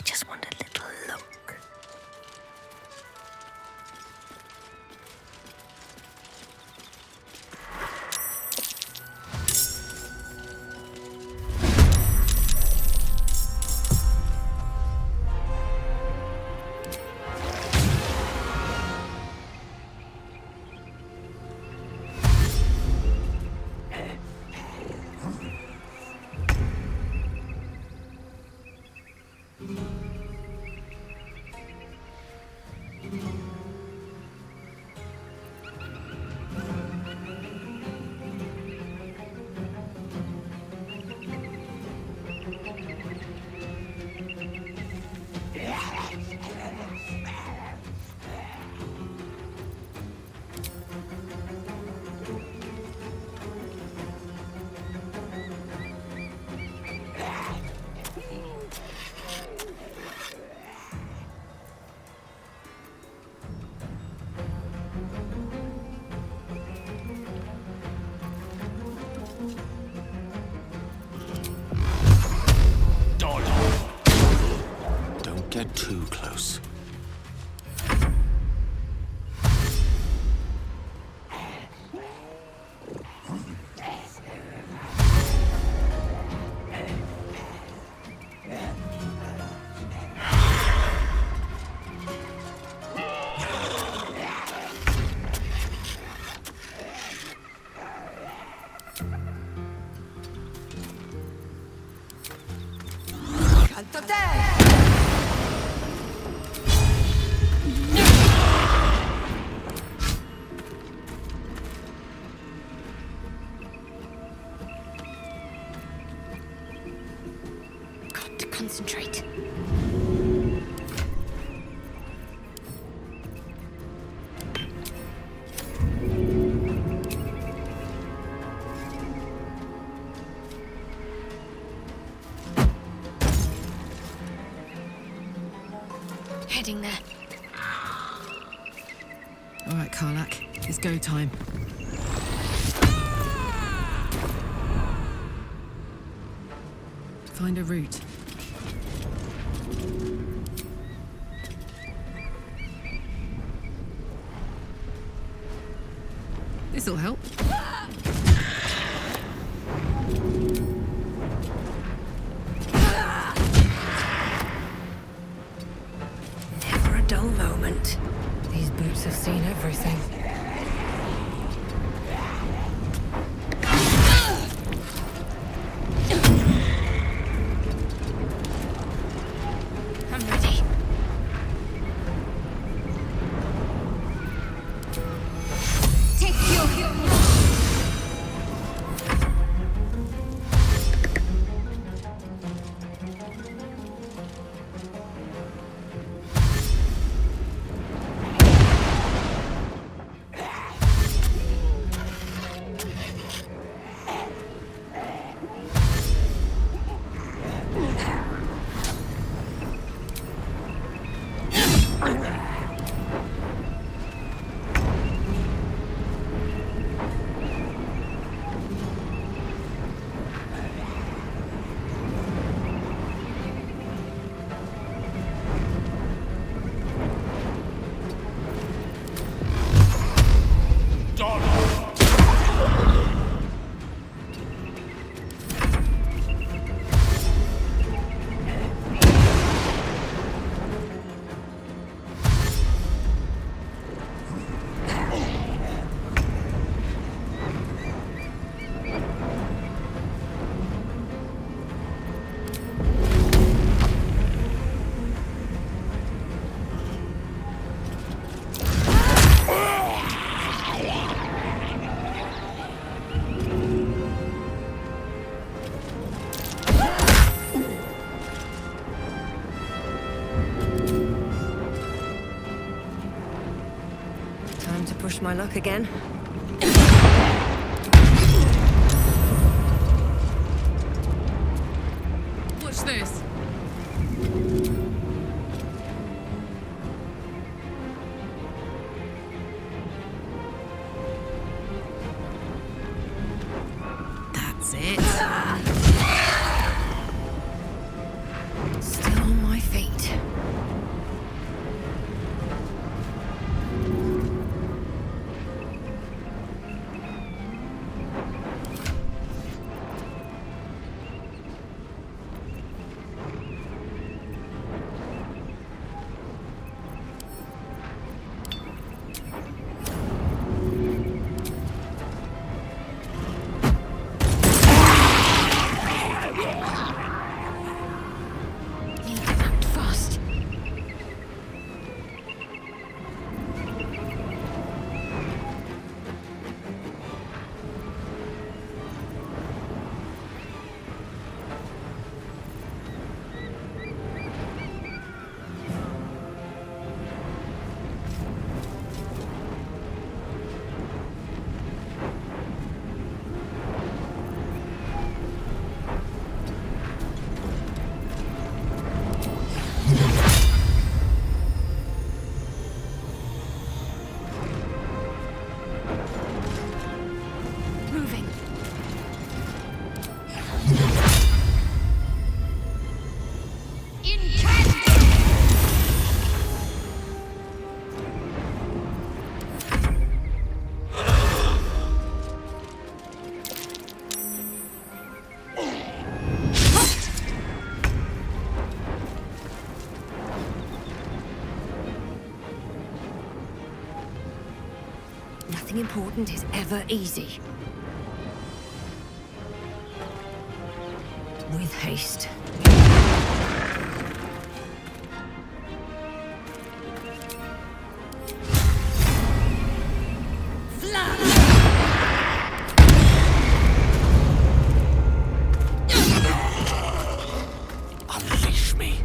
just want a little look. Get too close. Concentrate. Heading there. All right, Karlak, it's go time. Find a route. This'll help. Never a dull moment. These boots have seen everything. I'm ready. Take your... Time to push my luck again. Watch this. That's it. Still on my feet. Nothing important is ever easy. With haste. Unleash me.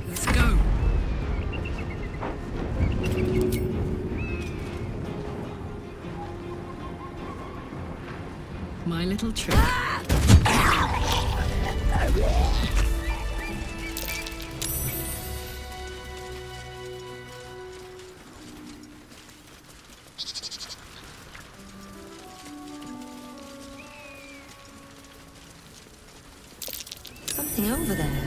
Let's go. My little trick. Something over there.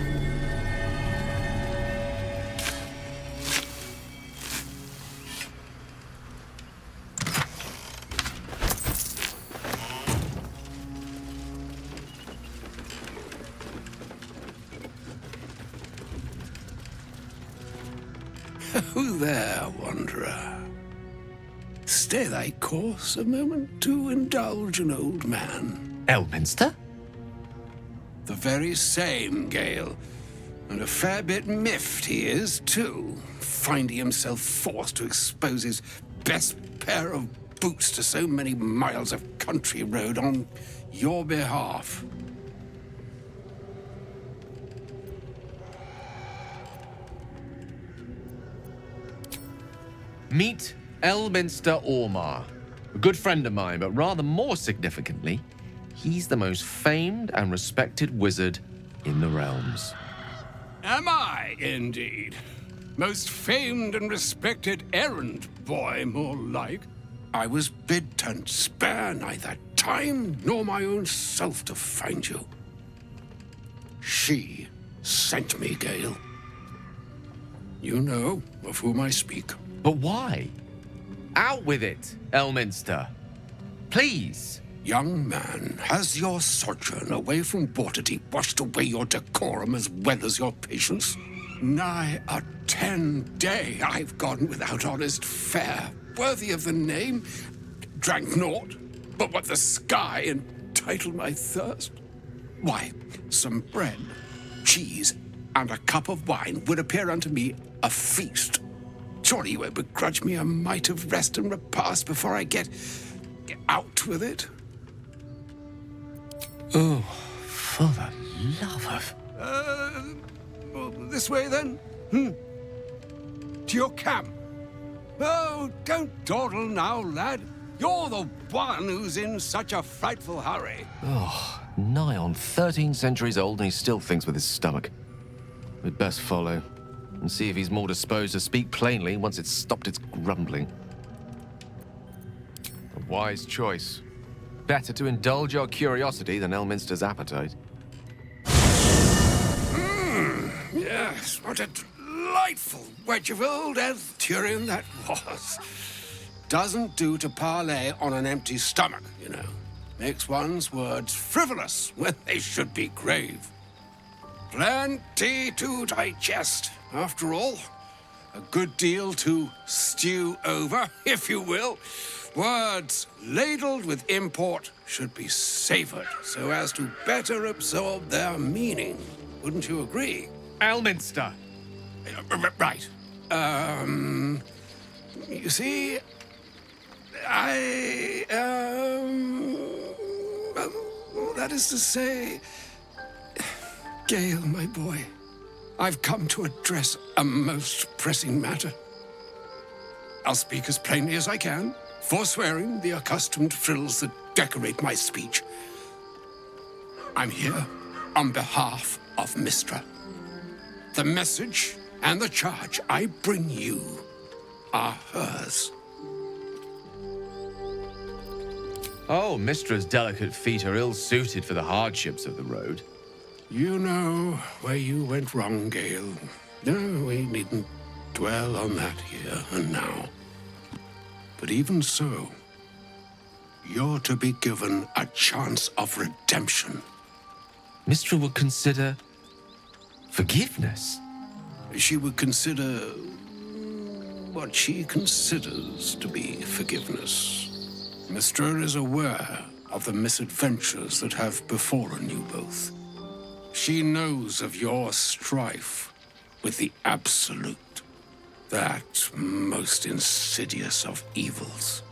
Who there, wanderer? Stay thy course a moment to indulge an old man. Elminster? The very same, Gale. And a fair bit miffed he is, too, finding himself forced to expose his best pair of boots to so many miles of country road on your behalf. Meet Elminster Ormar. A good friend of mine, but rather more significantly, he's the most famed and respected wizard in the realms. Am I, indeed? Most famed and respected errand boy, more like. I was bid to spare neither time nor my own self to find you. She sent me, Gale. You know of whom I speak. But why? Out with it, Elminster. Please. Young man, has your sojourn away from Waterdeep washed away your decorum as well as your patience? Nigh a 10-day I've gone without honest fare, worthy of the name. Drank naught, but what the sky entitled my thirst. Why, some bread, cheese, and a cup of wine would appear unto me a feast. Surely you won't begrudge me a mite of rest and repast before I get out with it? Oh, for the love of... Well, this way then? To your camp. Oh, don't dawdle now, lad. You're the one who's in such a frightful hurry. Oh, nigh on 13 centuries old and he still thinks with his stomach. We'd best follow and see if he's more disposed to speak plainly once it's stopped its grumbling. A wise choice. Better to indulge your curiosity than Elminster's appetite. Yes, what a delightful wedge of old Arthurian that was. Doesn't do to parley on an empty stomach, you know. Makes one's words frivolous when they should be grave. Plenty to digest, after all. A good deal to stew over, if you will. Words ladled with import should be savored so as to better absorb their meaning. Wouldn't you agree? Elminster! Right. You see, that is to say, Gale, my boy, I've come to address a most pressing matter. I'll speak as plainly as I can, forswearing the accustomed frills that decorate my speech. I'm here on behalf of Mystra. The message and the charge I bring you are hers. Oh, Mistra's delicate feet are ill-suited for the hardships of the road. You know where you went wrong, Gale. No, we needn't dwell on that here and now. But even so, you're to be given a chance of redemption. Mistra would consider Forgiveness? She would consider what she considers to be forgiveness. Mystra is aware of the misadventures that have befallen you both. She knows of your strife with the Absolute, that most insidious of evils.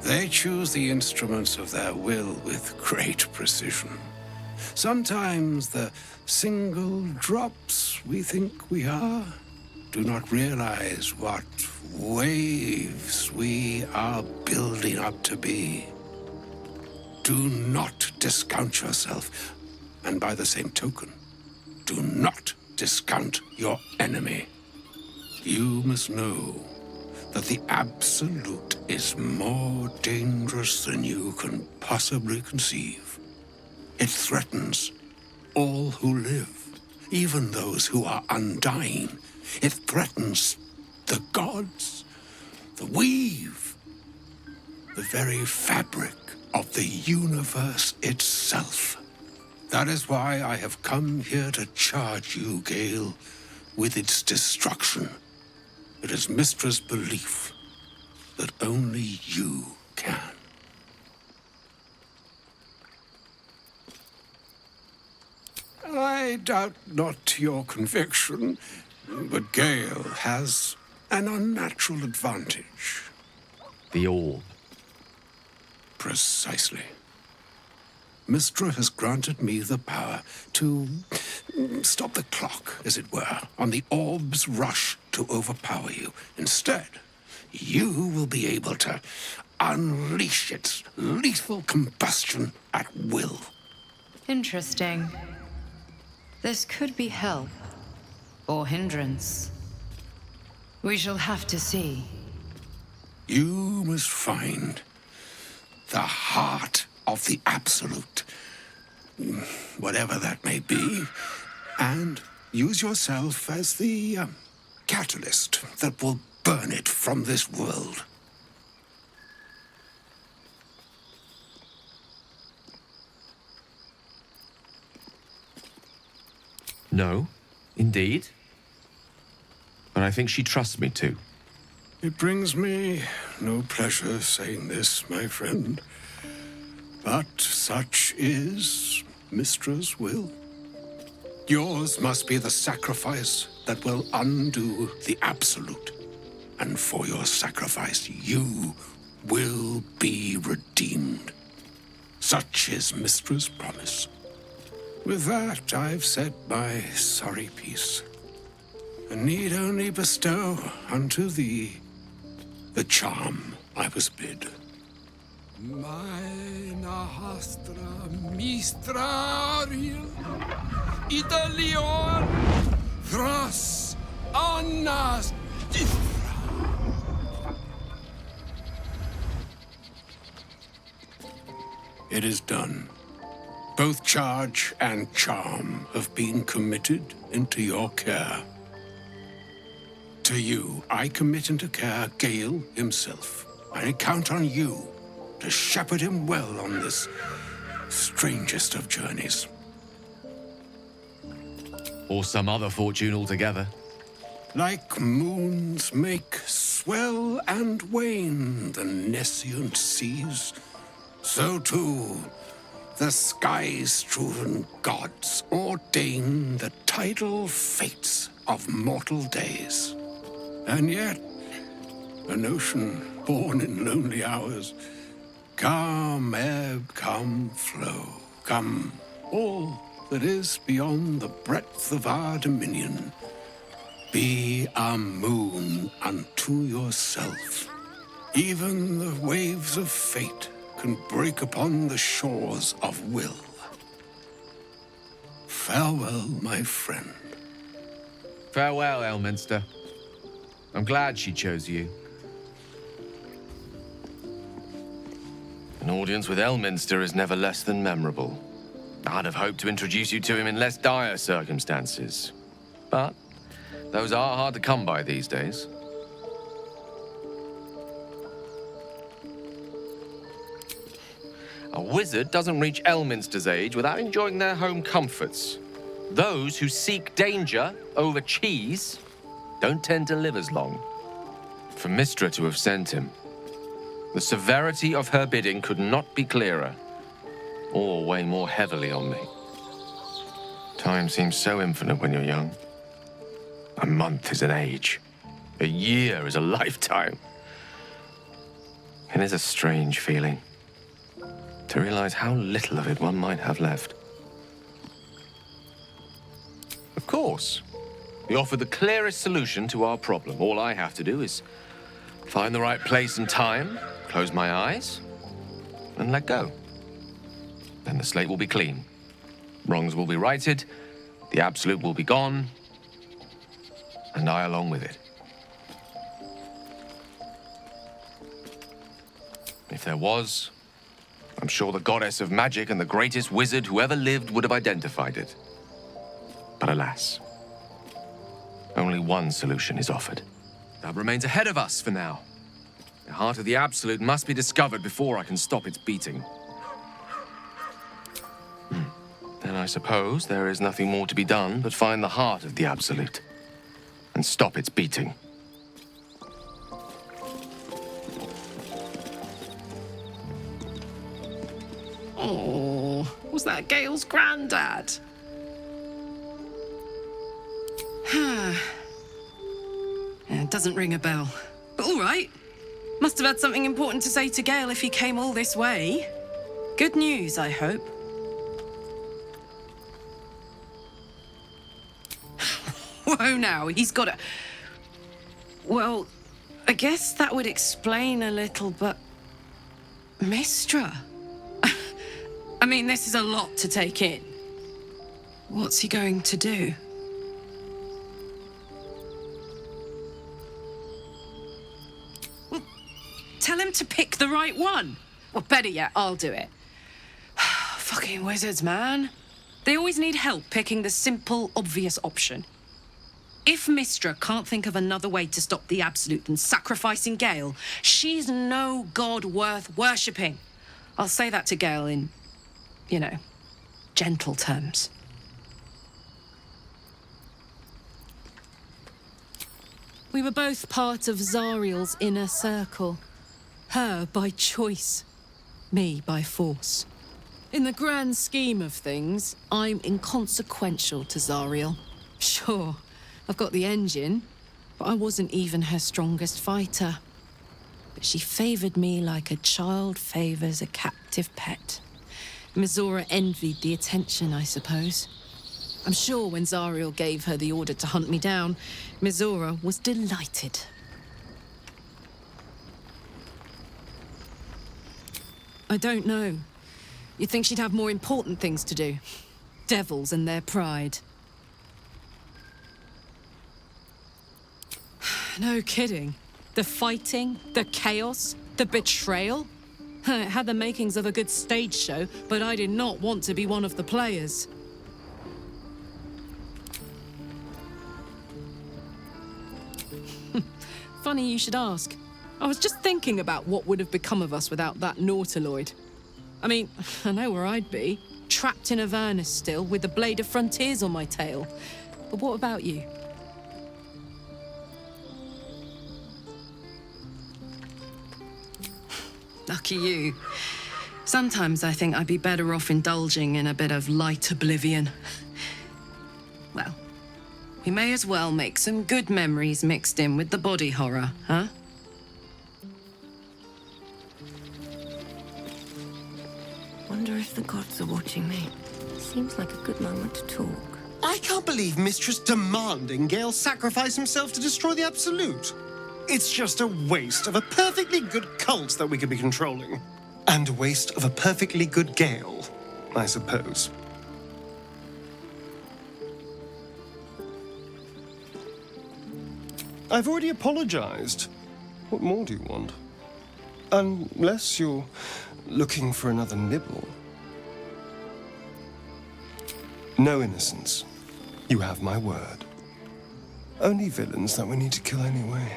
They choose the instruments of their will with great precision. Sometimes the single drops we think we are do not realize what waves we are building up to be. Do not discount yourself, and by the same token, do not discount your enemy. You must know that the Absolute is more dangerous than you can possibly conceive. It threatens all who live, even those who are undying. It threatens the gods, the weave, the very fabric of the universe itself. That is why I have come here to charge you, Gale, with its destruction. It is Mystra's belief that only you can. I doubt not your conviction, but Gale has an unnatural advantage. The orb. Precisely. Mystra has granted me the power to stop the clock, as it were, on the orb's rush to overpower you. Instead, you will be able to unleash its lethal combustion at will. Interesting. This could be help or hindrance. We shall have to see. You must find the heart of the Absolute, whatever that may be, and use yourself as the catalyst that will burn it from this world. No, indeed. But I think she trusts me too. It brings me no pleasure saying this, my friend, but such is Mystra's will. Yours must be the sacrifice that will undo the Absolute. And for your sacrifice, you will be redeemed. Such is Mystra's promise. With that, I've said my sorry piece, and need only bestow unto thee the charm I was bid. Meine hastra mistrariel Italion thras annas difra. It is done. Both charge and charm have been committed into your care. To you, I commit into care Gale himself. I count on you to shepherd him well on this strangest of journeys. Or some other fortune altogether. Like moons make swell and wane the nescient seas, so too the sky-strewn gods ordain the tidal fates of mortal days. And yet, an ocean born in lonely hours, come ebb, come flow, come all that is beyond the breadth of our dominion. Be a moon unto yourself. Even the waves of fate can break upon the shores of will. Farewell, my friend. Farewell, Elminster. I'm glad she chose you. An audience with Elminster is never less than memorable. I'd have hoped to introduce you to him in less dire circumstances. But those are hard to come by these days. A wizard doesn't reach Elminster's age without enjoying their home comforts. Those who seek danger over cheese don't tend to live as long. For Mystra to have sent him, the severity of her bidding could not be clearer, or weigh more heavily on me. Time seems so infinite when you're young. A month is an age. A year is a lifetime. It is a strange feeling to realize how little of it one might have left. Of course, you offer the clearest solution to our problem. All I have to do is find the right place and time, close my eyes, and let go. Then the slate will be clean. Wrongs will be righted, the absolute will be gone, and I along with it. If there was, I'm sure the goddess of magic and the greatest wizard who ever lived would have identified it. But alas, only one solution is offered. That remains ahead of us for now. The heart of the Absolute must be discovered before I can stop its beating. Then I suppose there is nothing more to be done but find the heart of the Absolute and stop its beating. Oh, was that Gale's granddad? It doesn't ring a bell. But all right. Must have had something important to say to Gale if he came all this way. Good news, I hope. Whoa, now, he's got a... Well, I guess that would explain a little, but... Mystra? I mean, this is a lot to take in. What's he going to do? Well, tell him to pick the right one. Well, better yet, I'll do it. Fucking wizards, man. They always need help picking the simple, obvious option. If Mystra can't think of another way to stop the Absolute than sacrificing Gale, she's no god worth worshipping. I'll say that to Gale in, you know, gentle terms. We were both part of Zariel's inner circle. Her by choice, me by force. In the grand scheme of things, I'm inconsequential to Zariel. Sure, I've got the engine, but I wasn't even her strongest fighter. But she favored me like a child favors a captive pet. Mizora envied the attention, I suppose. I'm sure when Zariel gave her the order to hunt me down, Mizora was delighted. I don't know. You'd think she'd have more important things to do. Devils and their pride. No kidding. The fighting, the chaos, the betrayal. It had the makings of a good stage show, but I did not want to be one of the players. Funny you should ask. I was just thinking about what would have become of us without that Nautiloid. I mean, I know where I'd be. Trapped in Avernus still, with the Blade of Frontiers on my tail. But what about you? Lucky you. Sometimes I think I'd be better off indulging in a bit of light oblivion. Well, we may as well make some good memories mixed in with the body horror, huh? Wonder if the gods are watching me. Seems like a good moment to talk. I can't believe Mistress demanding Gale sacrifice himself to destroy the Absolute. It's just a waste of a perfectly good cult that we could be controlling. And a waste of a perfectly good Gale, I suppose. I've already apologized. What more do you want? Unless you're looking for another nibble. No innocence. You have my word. Only villains that we need to kill anyway.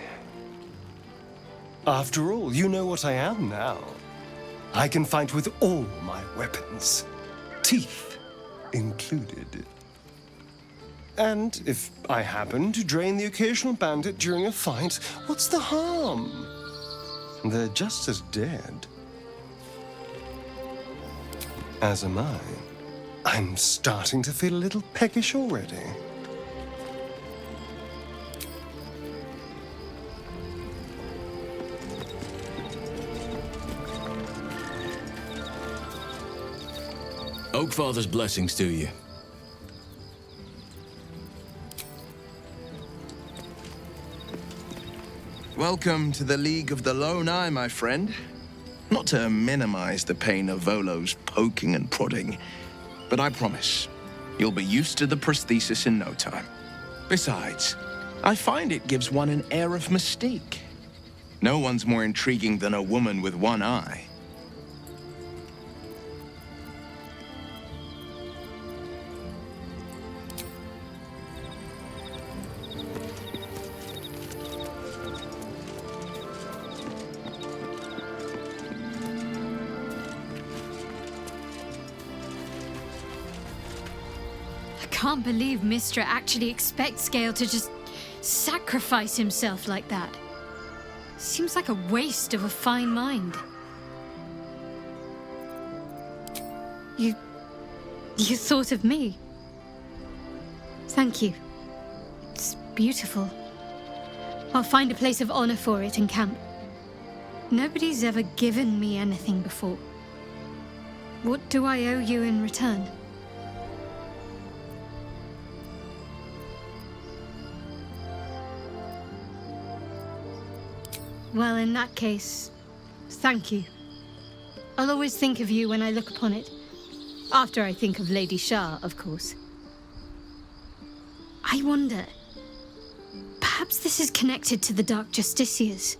After all, you know what I am now. I can fight with all my weapons, teeth included. And if I happen to drain the occasional bandit during a fight, what's the harm? They're just as dead. As am I. I'm starting to feel a little peckish already. Oakfather's blessings to you. Welcome to the League of the Lone Eye, my friend. Not to minimize the pain of Volo's poking and prodding, but I promise you'll be used to the prosthesis in no time. Besides, I find it gives one an air of mystique. No one's more intriguing than a woman with one eye. I can't believe Mistra actually expects Gale to just sacrifice himself like that. Seems like a waste of a fine mind. You thought of me. Thank you. It's beautiful. I'll find a place of honor for it in camp. Nobody's ever given me anything before. What do I owe you in return? Well, in that case, thank you. I'll always think of you when I look upon it. After I think of Lady Shah, of course. I wonder, perhaps this is connected to the Dark Justiciars.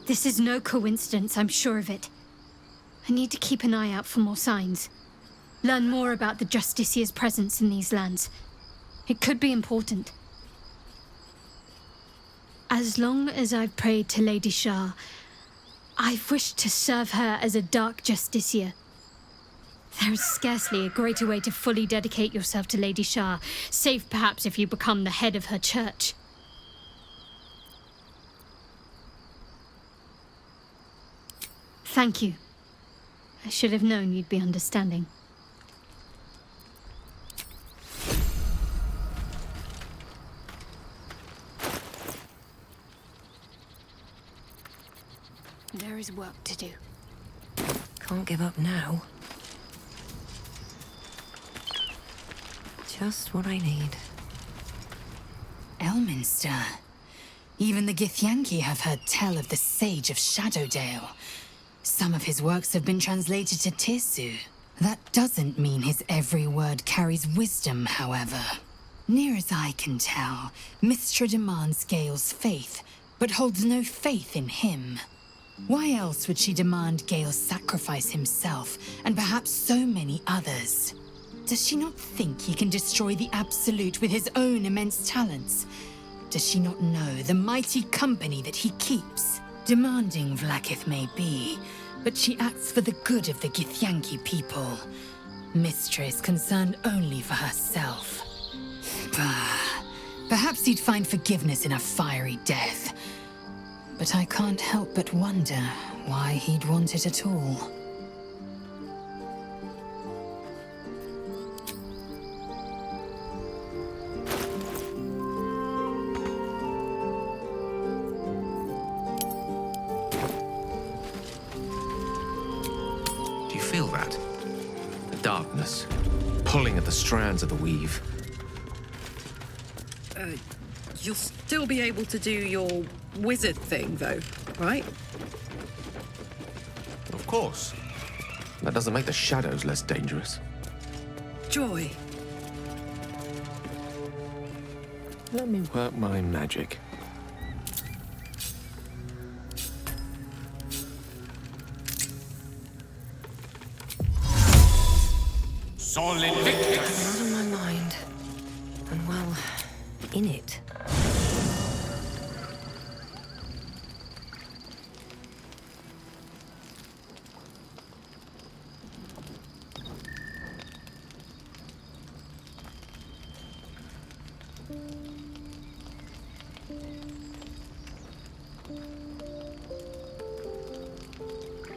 This is no coincidence, I'm sure of it. I need to keep an eye out for more signs. Learn more about the Justiciars' presence in these lands. It could be important. As long as I've prayed to Lady Shah, I've wished to serve her as a Dark Justiciar. There is scarcely a greater way to fully dedicate yourself to Lady Shah, save perhaps if you become the head of her church. Thank you. I should have known you'd be understanding. There is work to do. Can't give up now. Just what I need. Elminster. Even the Githyanki have heard tell of the Sage of Shadowdale. Some of his works have been translated to Tirsu. That doesn't mean his every word carries wisdom, however. Near as I can tell, Mistra demands Gale's faith, but holds no faith in him. Why else would she demand Gale sacrifice himself, and perhaps so many others? Does she not think he can destroy the Absolute with his own immense talents? Does she not know the mighty company that he keeps? Demanding Vlaakith may be, but she acts for the good of the Githyanki people. Mistra is concerned only for herself. Perhaps he'd find forgiveness in a fiery death. But I can't help but wonder why he'd want it at all. Do you feel that? The darkness, pulling at the strands of the weave. You'll still be able to do your wizard thing, though, right? Of course. That doesn't make the shadows less dangerous. Joy. Let me work my magic. Solid Out of my mind. And well, in it.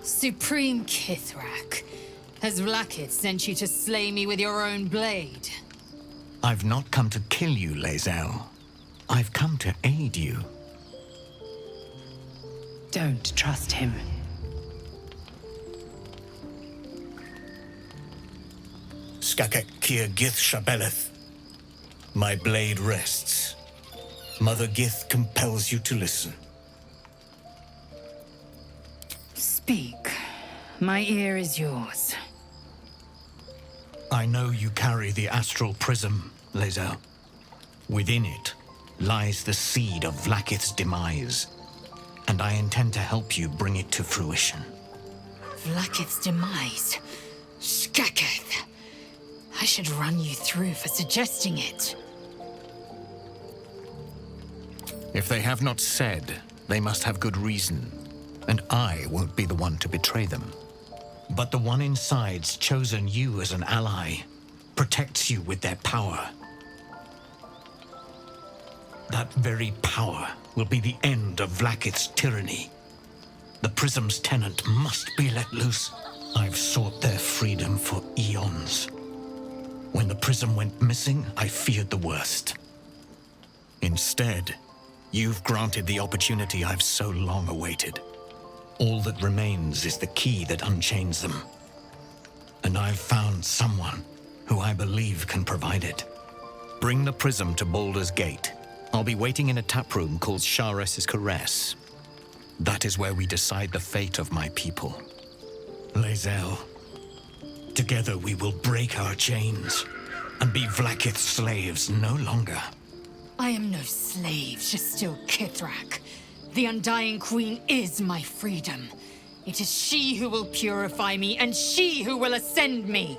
Supreme Kithrak, has Vlaakith sent you to slay me with your own blade? I've not come to kill you, Lae'zel. I've come to aid you. Don't trust him. Skakek Kier Gith Shabeleth. My blade rests. Mother Gith compels you to listen. Speak. My ear is yours. I know you carry the astral prism, Lae'zel. Within it lies the seed of Vlaakith's demise, and I intend to help you bring it to fruition. Vlaakith's demise? Skaketh. I should run you through for suggesting it. If they have not said, they must have good reason, and I won't be the one to betray them. But the one inside's chosen you as an ally, protects you with their power. That very power will be the end of Vlaakith's tyranny. The Prism's tenant must be let loose. I've sought their freedom for eons. When the Prism went missing, I feared the worst. Instead, you've granted the opportunity I've so long awaited. All that remains is the key that unchains them. And I've found someone who I believe can provide it. Bring the Prism to Baldur's Gate. I'll be waiting in a taproom called Shares's Caress. That is where we decide the fate of my people. Lae'zel, together we will break our chains and be Vlaakith's slaves no longer. I am no slave, Jastil Kithrak. The Undying Queen is my freedom. It is she who will purify me, and she who will ascend me.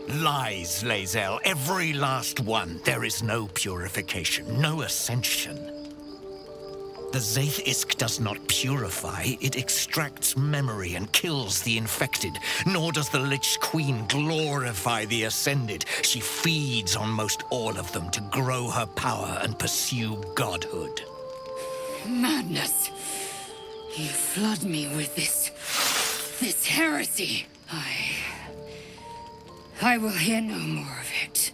Lies, Lae'zel, every last one. There is no purification, no ascension. The Zaith Isk does not purify, it extracts memory and kills the infected. Nor does the Lich Queen glorify the ascended. She feeds on most all of them to grow her power and pursue godhood. Madness! You flood me with this heresy. I will hear no more of it.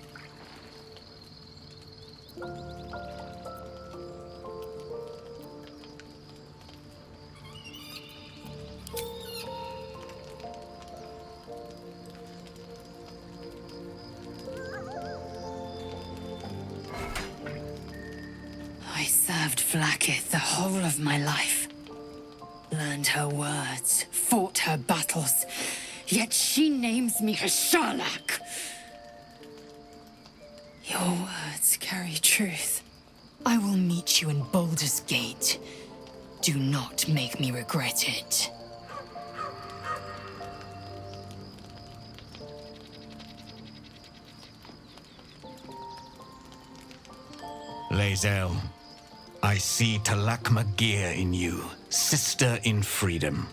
I served Vlaakith the whole of my life. Learned her words, fought her battles, yet she names me her Sharlak. Your words carry truth. I will meet you in Baldur's Gate. Do not make me regret it. Lae'zel, I see Talak Magir in you, sister in freedom.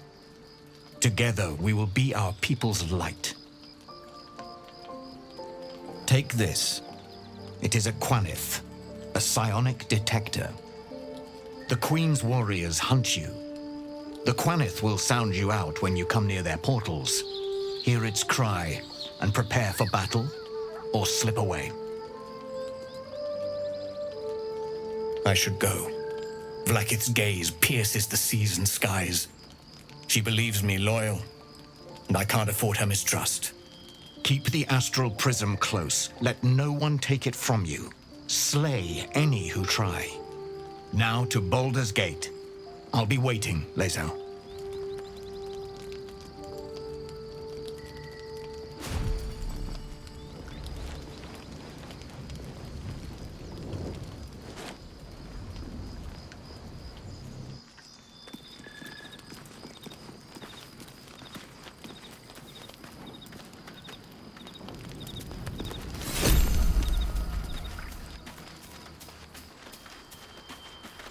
Together, we will be our people's light. Take this. It is a Quanith, a psionic detector. The Queen's warriors hunt you. The Quanith will sound you out when you come near their portals. Hear its cry and prepare for battle, or slip away. I should go. Vlaakith's gaze pierces the seas and skies. She believes me loyal, and I can't afford her mistrust. Keep the astral prism close. Let no one take it from you. Slay any who try. Now to Baldur's Gate. I'll be waiting, Lae'zel.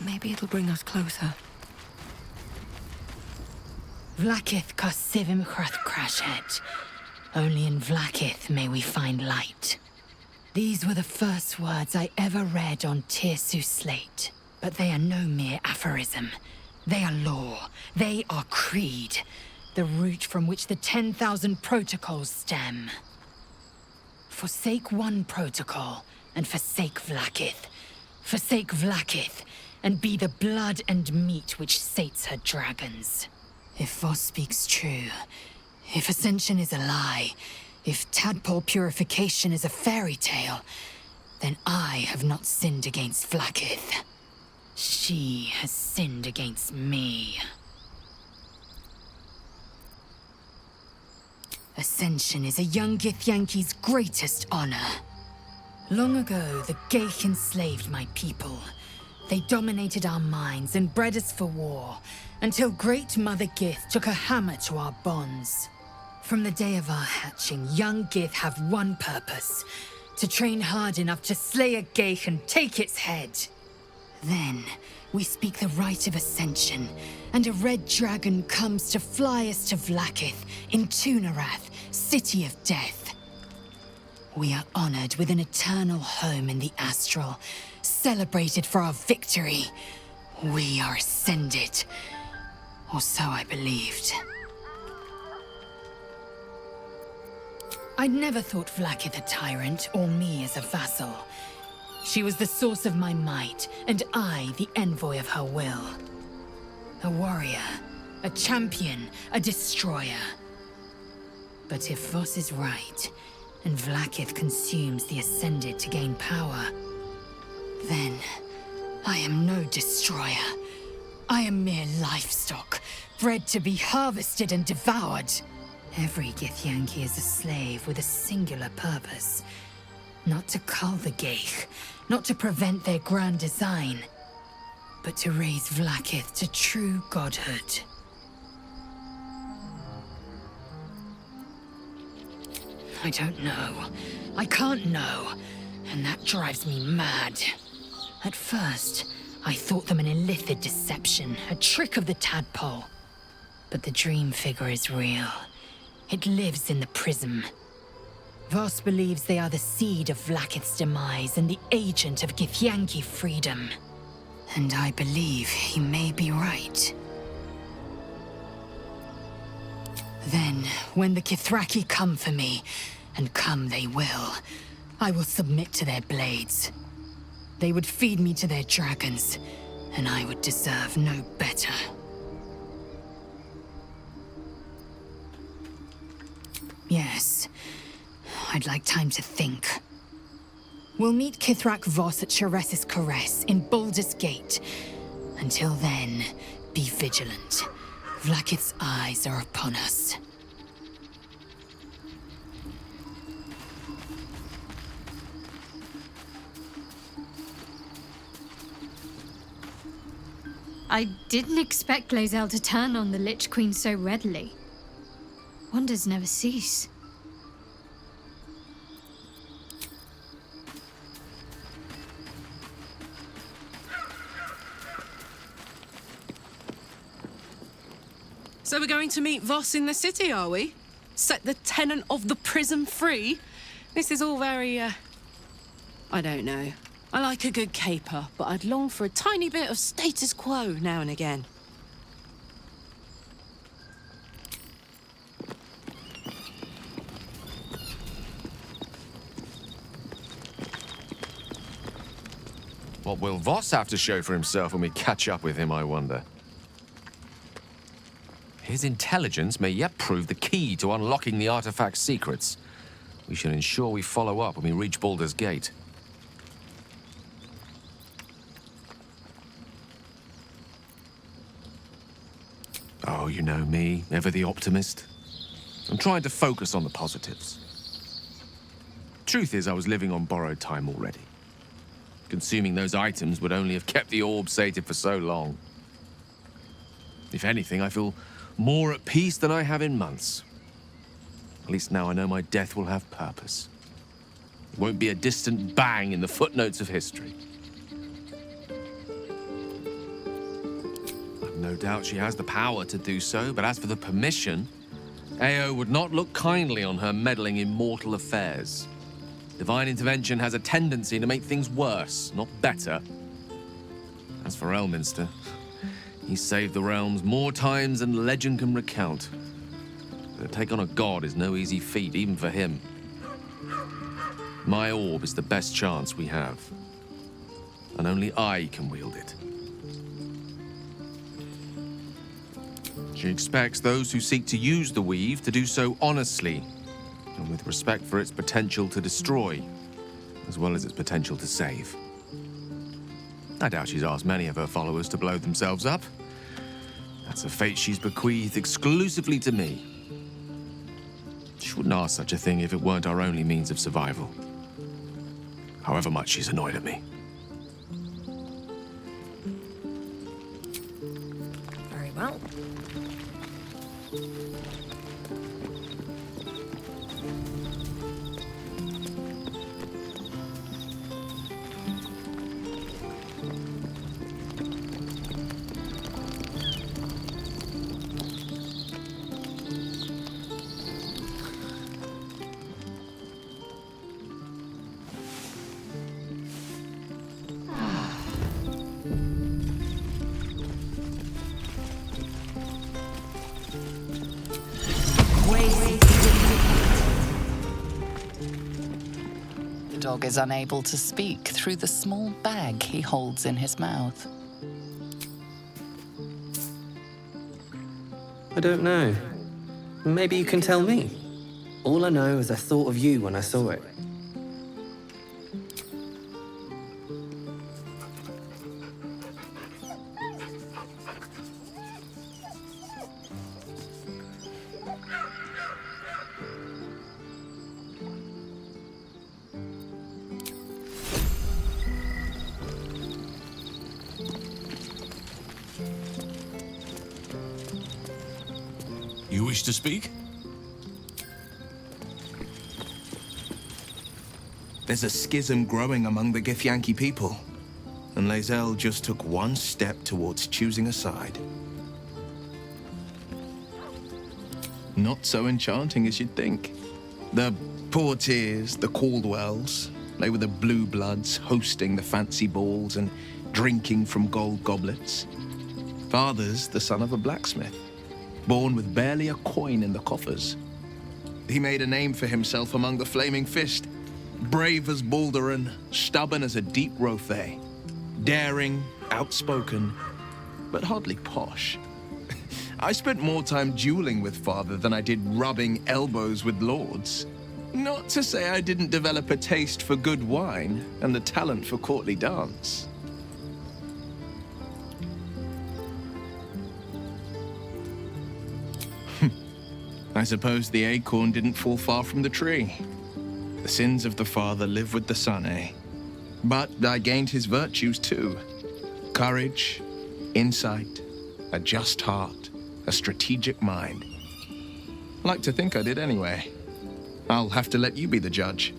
Maybe it'll bring us closer. Vlaakith Kosivim Chrath Crashhead. Only in Vlaakith may we find light. These were the first words I ever read on Tirsu's slate. But they are no mere aphorism. They are law. They are creed. The root from which the 10,000 protocols stem. Forsake one protocol, and forsake Vlaakith. Forsake Vlaakith, and be the blood and meat which sates her dragons. If Voss speaks true, if Ascension is a lie, if tadpole purification is a fairy tale, then I have not sinned against Vlaakith. She has sinned against me. Ascension is a young Githyanki's greatest honor. Long ago, the Geich enslaved my people. They dominated our minds and bred us for war, until Great Mother Gith took a hammer to our bonds. From the day of our hatching, young Gith have one purpose: to train hard enough to slay a Geich and take its head. Then, we speak the rite of Ascension, and a red dragon comes to fly us to Vlaakith in Tunarath, City of Death. We are honored with an eternal home in the Astral, celebrated for our victory. We are ascended. Or so I believed. I'd never thought Vlaakith a tyrant, or me as a vassal. She was the source of my might, and I the envoy of her will. A warrior, a champion, a destroyer. But if Voss is right, and Vlaakith consumes the Ascended to gain power, then I am no destroyer. I am mere livestock, bred to be harvested and devoured. Every Githyanki is a slave with a singular purpose. Not to cull the Geich, not to prevent their grand design, but to raise Vlaakith to true godhood. I don't know. I can't know. And that drives me mad. At first, I thought them an illithid deception, a trick of the tadpole. But the dream figure is real. It lives in the prism. Voss believes they are the seed of Vlaakith's demise and the agent of Githyanki freedom. And I believe he may be right. Then, when the Kithraki come for me, and come they will, I will submit to their blades. They would feed me to their dragons, and I would deserve no better. Yes, I'd like time to think. We'll meet Kithrak Voss at Cheres's Caress in Baldur's Gate. Until then, be vigilant. Vlaakith's eyes are upon us. I didn't expect Glazel to turn on the Lich Queen so readily. Wonders never cease. So we're going to meet Voss in the city, are we? Set the tenant of the prism free? This is all very, I don't know. I like a good caper, but I'd long for a tiny bit of status quo now and again. What will Voss have to show for himself when we catch up with him, I wonder? His intelligence may yet prove the key to unlocking the artifact's secrets. We should ensure we follow up when we reach Baldur's Gate. Oh, you know me, ever the optimist. I'm trying to focus on the positives. Truth is, I was living on borrowed time already. Consuming those items would only have kept the orb sated for so long. If anything, I feel more at peace than I have in months. At least now I know my death will have purpose. It won't be a distant bang in the footnotes of history. I've no doubt she has the power to do so, but as for the permission, Ao would not look kindly on her meddling in mortal affairs. Divine intervention has a tendency to make things worse, not better. As for Elminster, he saved the realms more times than legend can recount. But to take on a god is no easy feat, even for him. My orb is the best chance we have, and only I can wield it. She expects those who seek to use the weave to do so honestly, and with respect for its potential to destroy, as well as its potential to save. I doubt she's asked many of her followers to blow themselves up. That's a fate she's bequeathed exclusively to me. She wouldn't ask such a thing if it weren't our only means of survival. However much she's annoyed at me. Very well. The dog is unable to speak through the small bag he holds in his mouth. I don't know. Maybe you can tell me. All I know is I thought of you when I saw it. You wish to speak? There's a schism growing among the Githyanki people, and Lae'zel just took one step towards choosing a side. Not so enchanting as you'd think. The Portiers, the Caldwells, they were the blue bloods hosting the fancy balls and drinking from gold goblets. Father's the son of a blacksmith, born with barely a coin in the coffers. He made a name for himself among the Flaming Fist, brave as Balduran, stubborn as a deep Rothay, daring, outspoken, but hardly posh. I spent more time dueling with Father than I did rubbing elbows with lords. Not to say I didn't develop a taste for good wine and the talent for courtly dance. I suppose the acorn didn't fall far from the tree. The sins of the father live with the son, eh? But I gained his virtues too. Courage, insight, a just heart, a strategic mind. Like to think I did anyway. I'll have to let you be the judge.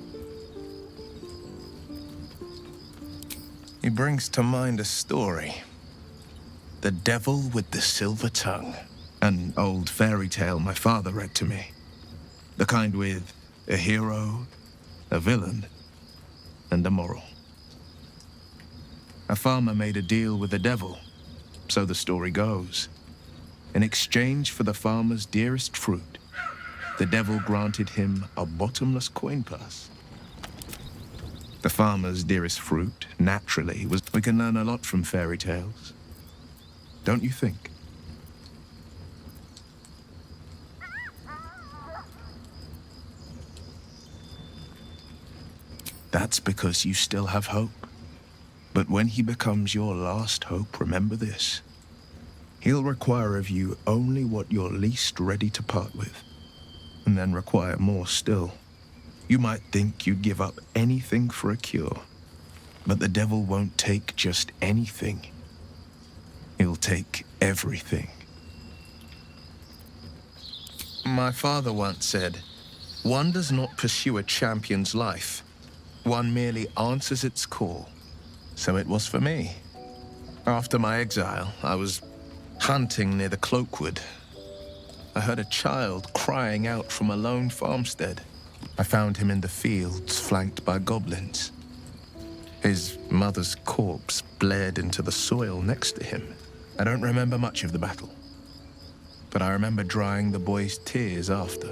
He brings to mind a story. The Devil with the Silver Tongue. An old fairy tale my father read to me. The kind with a hero, a villain, and a moral. A farmer made a deal with the devil, so the story goes. In exchange for the farmer's dearest fruit, the devil granted him a bottomless coin purse. The farmer's dearest fruit, naturally, was... We can learn a lot from fairy tales. Don't you think? That's because you still have hope. But when he becomes your last hope, remember this. He'll require of you only what you're least ready to part with, and then require more still. You might think you'd give up anything for a cure, but the devil won't take just anything. He'll take everything. My father once said, "One does not pursue a champion's life. One merely answers its call." So it was for me. After my exile, I was hunting near the Cloakwood. I heard a child crying out from a lone farmstead. I found him in the fields, flanked by goblins. His mother's corpse bled into the soil next to him. I don't remember much of the battle, but I remember drying the boy's tears after.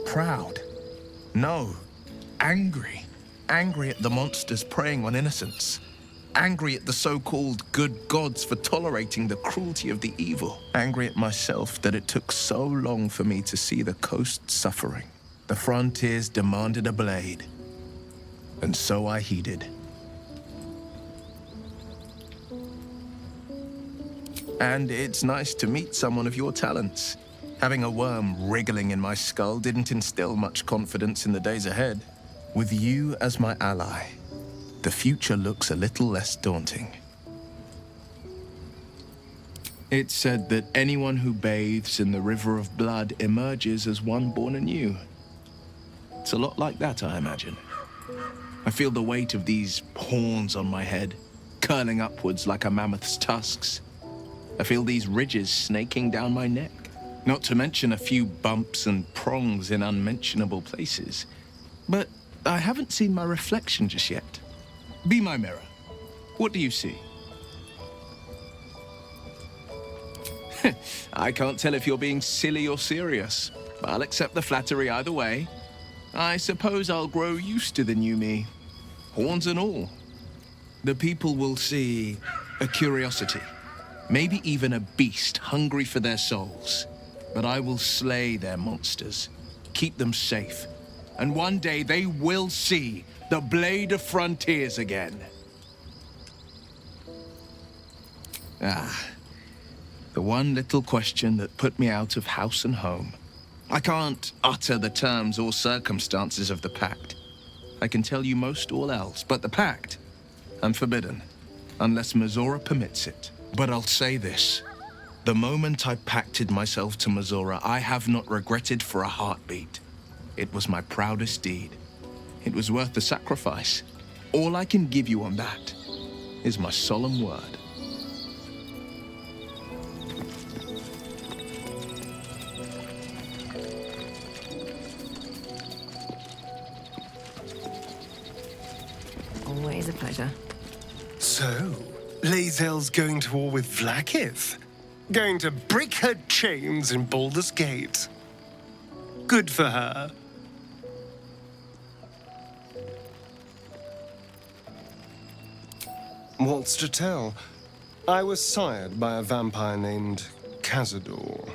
Proud? No. Angry. Angry at the monsters preying on innocents. Angry at the so-called good gods for tolerating the cruelty of the evil. Angry at myself that it took so long for me to see the coast suffering. The frontiers demanded a blade, and so I heeded. And it's nice to meet someone of your talents. Having a worm wriggling in my skull didn't instill much confidence in the days ahead. With you as my ally, the future looks a little less daunting. It's said that anyone who bathes in the river of blood emerges as one born anew. It's a lot like that, I imagine. I feel the weight of these horns on my head, curling upwards like a mammoth's tusks. I feel these ridges snaking down my neck, not to mention a few bumps and prongs in unmentionable places. But I haven't seen my reflection just yet. Be my mirror. What do you see? I can't tell if you're being silly or serious. I'll accept the flattery either way. I suppose I'll grow used to the new me, horns and all. The people will see a curiosity, maybe even a beast hungry for their souls. But I will slay their monsters, keep them safe, and one day they will see the Blade of Frontiers again. The one little question that put me out of house and home. I can't utter the terms or circumstances of the pact. I can tell you most all else, but the pact, I'm forbidden, unless Mizora permits it. But I'll say this. The moment I pacted myself to Mizora, I have not regretted for a heartbeat. It was my proudest deed. It was worth the sacrifice. All I can give you on that is my solemn word. Always a pleasure. So, Lae'zel's going to war with Vlaakith? Going to break her chains in Baldur's Gate? Good for her. What's to tell? I was sired by a vampire named Cazador.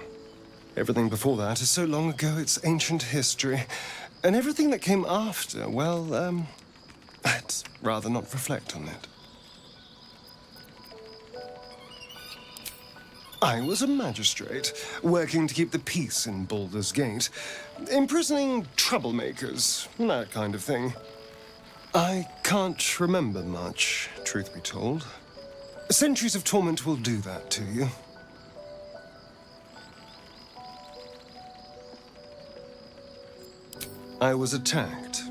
Everything before that is so long ago it's ancient history. And everything that came after, well, I'd rather not reflect on it. I was a magistrate, working to keep the peace in Baldur's Gate, imprisoning troublemakers, that kind of thing. I can't remember much, truth be told. Centuries of torment will do that to you. I was attacked.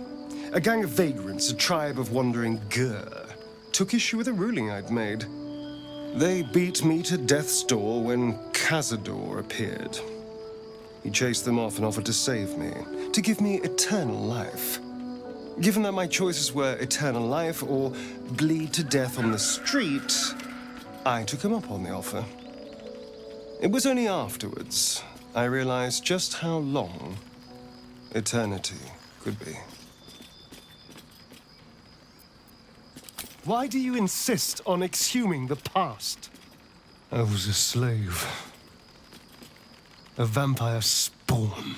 A gang of vagrants, a tribe of wandering Gur, took issue with a ruling I'd made. They beat me to death's door when Cazador appeared. He chased them off and offered to save me, to give me eternal life. Given that my choices were eternal life or bleed to death on the street, I took him up on the offer. It was only afterwards I realized just how long eternity could be. Why do you insist on exhuming the past? I was a slave. A vampire spawn.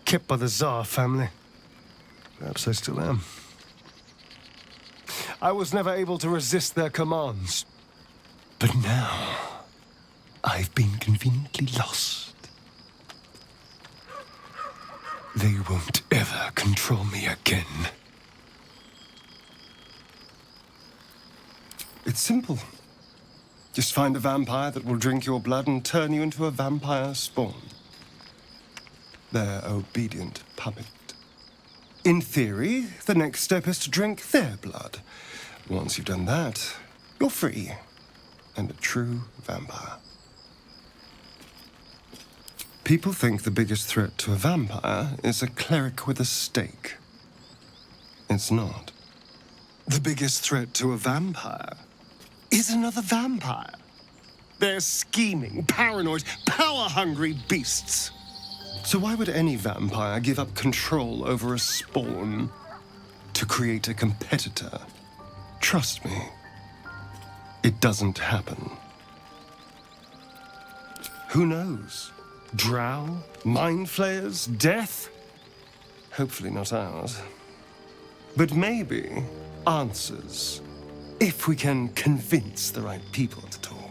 Kept by the Tsar family. Perhaps I still am. I was never able to resist their commands. But now, I've been conveniently lost. They won't ever control me again. It's simple. Just find a vampire that will drink your blood and turn you into a vampire spawn. Their obedient puppet. In theory, the next step is to drink their blood. Once you've done that, you're free and a true vampire. People think the biggest threat to a vampire is a cleric with a stake. It's not. The biggest threat to a vampire is another vampire. They're scheming, paranoid, power-hungry beasts. So why would any vampire give up control over a spawn to create a competitor? Trust me, it doesn't happen. Who knows? Drow? Mind flayers? Death? Hopefully not ours. But maybe answers, if we can convince the right people to talk.